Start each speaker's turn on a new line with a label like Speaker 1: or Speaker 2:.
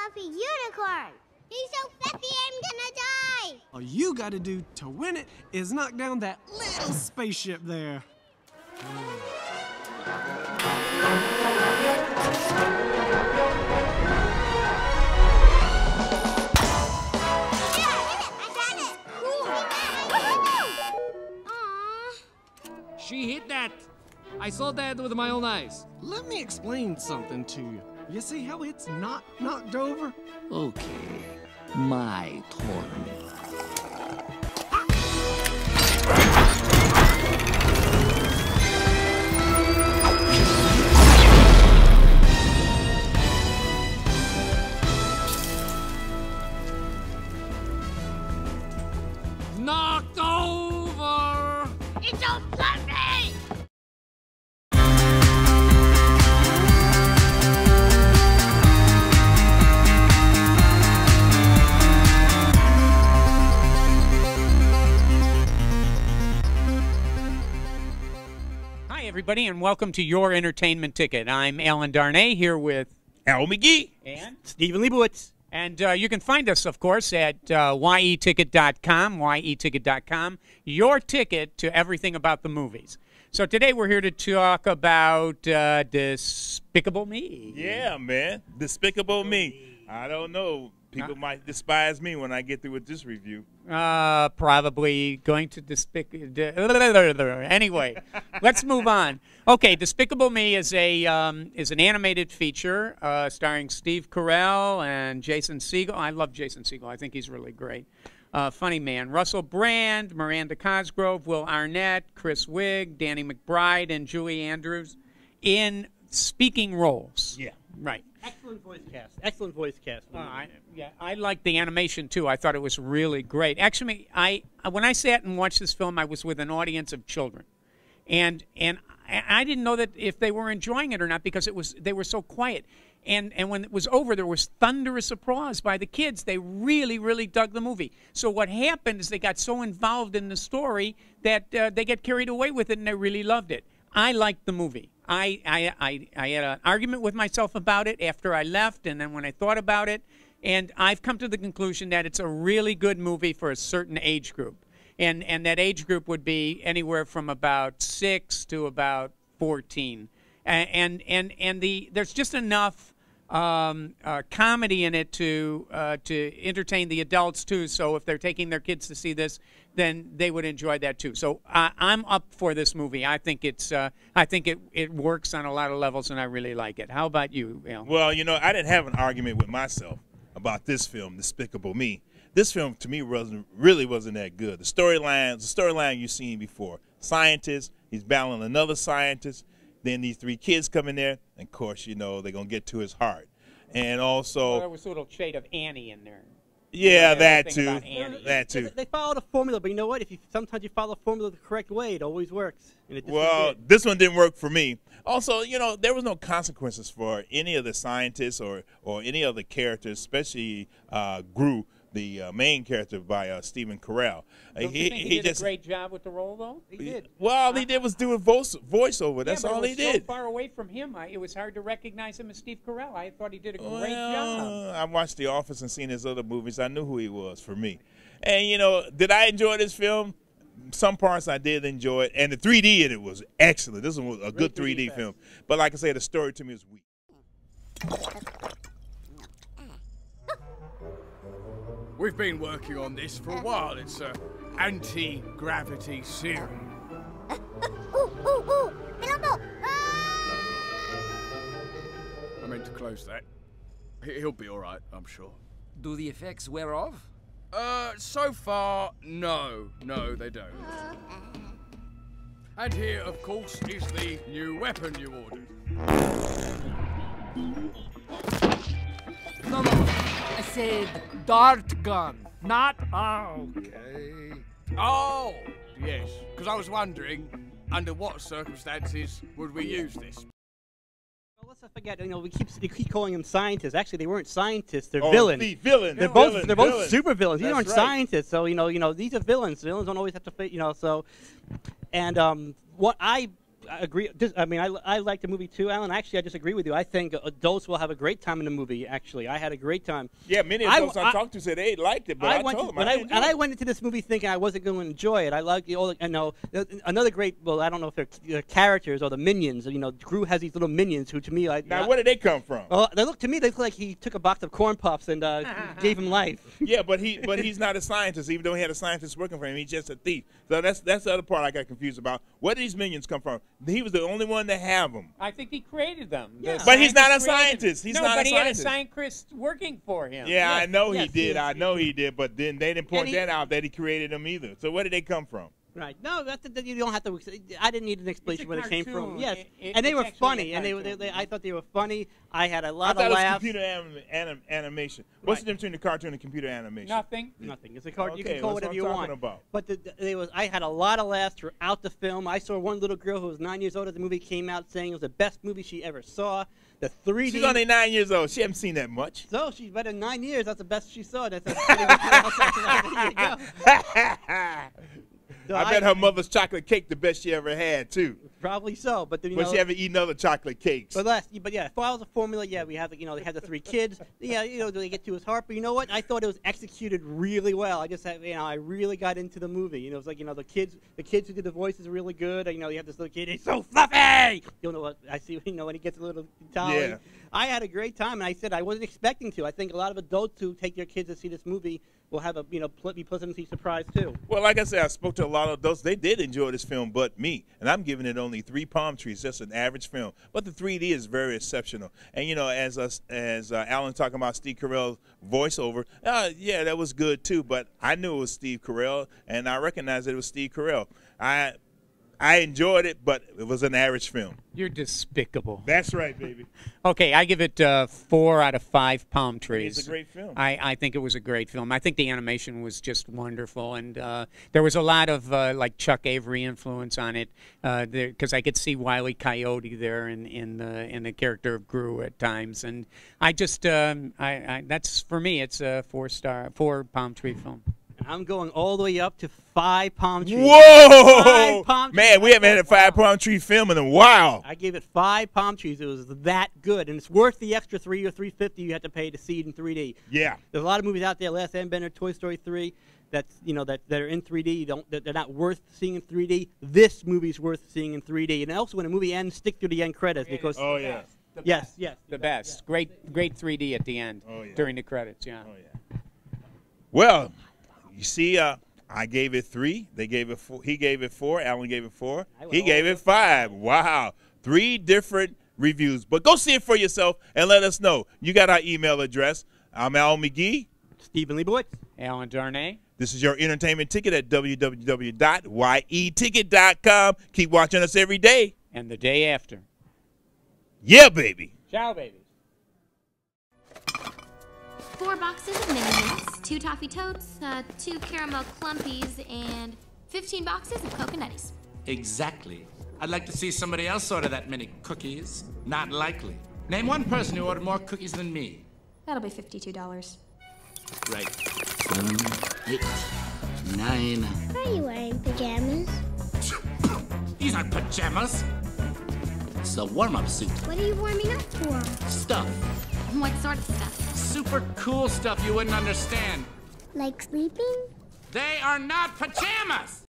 Speaker 1: fluffy unicorn. He's so fluffy I'm gonna die.
Speaker 2: All you gotta do to win it is knock down that little spaceship there.
Speaker 3: She hit that. I saw that with my own eyes.
Speaker 2: Let me explain something to you. You see how it's not knocked over?
Speaker 3: Okay, my turn. Knocked over!
Speaker 1: It's so fluffy!
Speaker 4: Hi, everybody, and welcome to Your Entertainment Ticket. I'm Alan Darnay here with
Speaker 5: Al McGee
Speaker 4: and
Speaker 5: Stephen Leibowitz.
Speaker 4: And you can find us, of course, at yeticket.com, yeticket.com, your ticket to everything about the movies. So today we're here to talk about Despicable Me.
Speaker 5: Yeah, man. Despicable Me. I don't know. People might despise me when I get through with this review.
Speaker 4: Probably going to Anyway, let's move on. Okay, Despicable Me is an animated feature starring Steve Carell and Jason Segel. I love Jason Segel. I think he's really great. Funny man. Russell Brand, Miranda Cosgrove, Will Arnett, Chris Wigg, Danny McBride, and Julie Andrews in speaking roles.
Speaker 5: Yeah.
Speaker 4: Right.
Speaker 6: Excellent voice cast. Excellent voice cast.
Speaker 4: I liked the animation too. I thought it was really great. Actually, when I sat and watched this film, I was with an audience of children, and I didn't know that if they were enjoying it or not because they were so quiet. And when it was over, there was thunderous applause by the kids. They really, really dug the movie. So what happened is they got so involved in the story that they get carried away with it, and they really loved it. I liked the movie. I had an argument with myself about it after I left, and then when I thought about it, and I've come to the conclusion that it's a really good movie for a certain age group, and that age group would be anywhere from about 6 to about 14, and there's just enough comedy in it to entertain the adults too. So if they're taking their kids to see this, then they would enjoy that too. So I'm up for this movie. I think it works on a lot of levels, and I really like it. How about you, Al?
Speaker 5: Well, you know, I didn't have an argument with myself about this film, Despicable Me. This film to me really wasn't that good. The storyline you've seen before. Scientist, he's battling another scientist. Then these three kids come in there, and of course, you know, they're gonna get to his heart. And also,
Speaker 4: well, there was a little shade of Annie in there.
Speaker 5: Yeah, that too. That too.
Speaker 6: They follow the formula, but you know what? If sometimes you follow the formula the correct way, it always works. And
Speaker 5: well, this one didn't work for me. Also, you know, there was no consequences for any of the scientists or any other characters, especially Gru, the main character by Stephen Carell.
Speaker 4: Don't you think he did a great job with the role, though?
Speaker 6: He did.
Speaker 5: Well, all he did was do a voiceover. That's all he did.
Speaker 4: So far away from him, it was hard to recognize him as Steve Carell. I thought he did a great job.
Speaker 5: I watched The Office and seen his other movies. I knew who he was for me. And, you know, did I enjoy this film? Some parts I did enjoy it. And the 3D in it was excellent. This was a good 3D film. But like I said, the story to me was weak.
Speaker 7: We've been working on this for a while. It's an anti-gravity serum. I meant to close that. He'll be all right, I'm sure.
Speaker 3: Do the effects wear off?
Speaker 7: So far, no. No, they don't. And here, of course, is the new weapon you ordered.
Speaker 3: No, I said dart gun, not...
Speaker 7: Okay. Oh, yes, because I was wondering, under what circumstances would we use this?
Speaker 6: Well, let's not forget, you know, we keep calling them scientists. Actually, they weren't scientists. They're villains.
Speaker 5: They're
Speaker 6: both super villains. These aren't scientists. So you know, these are villains. Villains don't always have to fit. You know, so and what I agree. I mean, I like the movie too, Alan. Actually, I disagree with you. I think adults will have a great time in the movie. Actually, I had a great time.
Speaker 5: Yeah, many adults I talked to said they liked it, but I told them
Speaker 6: I went into this movie thinking I wasn't going to enjoy it. I liked another great. Well, I don't know if they're characters or the minions. You know, Gru has these little minions who, to me,
Speaker 5: now where did they come from?
Speaker 6: Well, they look like he took a box of corn puffs and gave him life.
Speaker 5: Yeah, but he's not a scientist. Even though he had a scientist working for him, he's just a thief. So that's the other part I got confused about. Where did these minions come from? He was the only one to have them.
Speaker 4: I think he created them.
Speaker 6: Yeah.
Speaker 5: But he's not a scientist. He's not a scientist.
Speaker 4: He had a scientist working for him.
Speaker 5: Yeah,
Speaker 6: yes,
Speaker 5: I know
Speaker 6: yes,
Speaker 5: he did.
Speaker 6: yes.
Speaker 5: I know he did. But then they didn't point that out that he created them either. So where did they come from?
Speaker 6: Right. No, you don't have to. I didn't need an explanation where they came from. Yes, and they
Speaker 4: it's
Speaker 6: were funny, and
Speaker 4: actually
Speaker 6: they I thought they were funny. I had a lot
Speaker 5: I thought
Speaker 6: of
Speaker 5: it
Speaker 6: laughs.
Speaker 5: was computer animation. What's the difference between the cartoon and computer animation?
Speaker 4: Nothing.
Speaker 6: Nothing. It's a card. You
Speaker 5: Okay,
Speaker 6: can call
Speaker 5: that's
Speaker 6: whatever
Speaker 5: what
Speaker 6: you
Speaker 5: I'm
Speaker 6: want.
Speaker 5: talking about.
Speaker 6: But I had a lot of laughs throughout the film. I saw one little girl who was 9 years old as the movie came out, saying it was the best movie she ever saw. The 3D.
Speaker 5: She's only 9 years old. She hasn't seen that much.
Speaker 6: So she's better than 9 years. That's the best she saw. That's pretty much there you go. So
Speaker 5: I bet her mother's chocolate cake the best she ever had too.
Speaker 6: Probably so, but then,
Speaker 5: But she haven't eaten other chocolate cakes.
Speaker 6: But yeah, if I was a formula, yeah, we have they had the 3 kids. Yeah, they get to his heart. But you know what? I thought it was executed really well. I just had, I really got into the movie. It was like, the kids who did the voices are really good. You have this little kid, he's so fluffy. You know what I see? When he gets a little towel.
Speaker 5: Yeah.
Speaker 6: I had a great time, and I said I wasn't expecting to. I think a lot of adults who take their kids to see this movie will have a be pleasantly surprised too.
Speaker 5: Well, like I said, I spoke to a lot of adults. They did enjoy this film, but me, and I'm giving it only 3 palm trees, just an average film. But the 3D is very exceptional. And as Alan talking about Steve Carell's voiceover, yeah, that was good too. But I knew it was Steve Carell, and I recognized that it was Steve Carell. I enjoyed it, but it was an average film.
Speaker 4: You're despicable.
Speaker 5: That's right, baby.
Speaker 4: Okay, I give it 4 out of 5 palm trees.
Speaker 5: It's a great film.
Speaker 4: I think it was a great film. I think the animation was just wonderful, and there was a lot of like Chuck Avery influence on it, because I could see Wile E. Coyote there in the character of Gru at times, and I just that's for me. It's a 4 palm tree film.
Speaker 6: I'm going all the way up to 5 palm trees.
Speaker 5: Whoa!
Speaker 6: 5 palm trees.
Speaker 5: Man, we haven't had a 5 palm tree film in a while.
Speaker 6: I gave it 5 palm trees. It was that good, and it's worth the extra $3 or $3.50 you have to pay to see it in 3D.
Speaker 5: Yeah.
Speaker 6: There's a lot of movies out there, Last Airbender, Toy Story 3, that are in 3D. They're not worth seeing in 3D. This movie's worth seeing in 3D. And also, when a movie ends, stick through the end credits because.
Speaker 5: Oh yeah.
Speaker 6: Yes.
Speaker 4: The best.
Speaker 6: Yeah.
Speaker 4: Great 3D at the end.
Speaker 5: Oh, yeah.
Speaker 4: During the credits. Yeah.
Speaker 5: Oh yeah. Well, you see, I gave it 3. They gave it 4. He gave it 4. Alan gave it 4. He gave it 5. Wow. 3 different reviews. But go see it for yourself and let us know. You got our email address. I'm Al McGee.
Speaker 6: Stephen Leibowitz.
Speaker 4: Alan Darnay.
Speaker 5: This is your entertainment ticket at www.yeticket.com. Keep watching us every day.
Speaker 4: And the day after.
Speaker 5: Yeah, baby.
Speaker 4: Ciao, babies.
Speaker 1: 4 boxes of Mini Mints, 2 toffee totes, 2 caramel clumpies, and 15 boxes of coconutties.
Speaker 8: Exactly. I'd like to see somebody else order that many cookies. Not likely. Name one person who ordered more cookies than me.
Speaker 1: That'll be $52.
Speaker 8: Right. 7, 8, 9.
Speaker 1: Are you wearing pajamas?
Speaker 8: These aren't pajamas. It's a warm-up suit.
Speaker 1: What are you warming up for?
Speaker 8: Stuff.
Speaker 1: What sort of stuff?
Speaker 8: Super cool stuff you wouldn't understand.
Speaker 1: Like sleeping?
Speaker 8: They are not pajamas!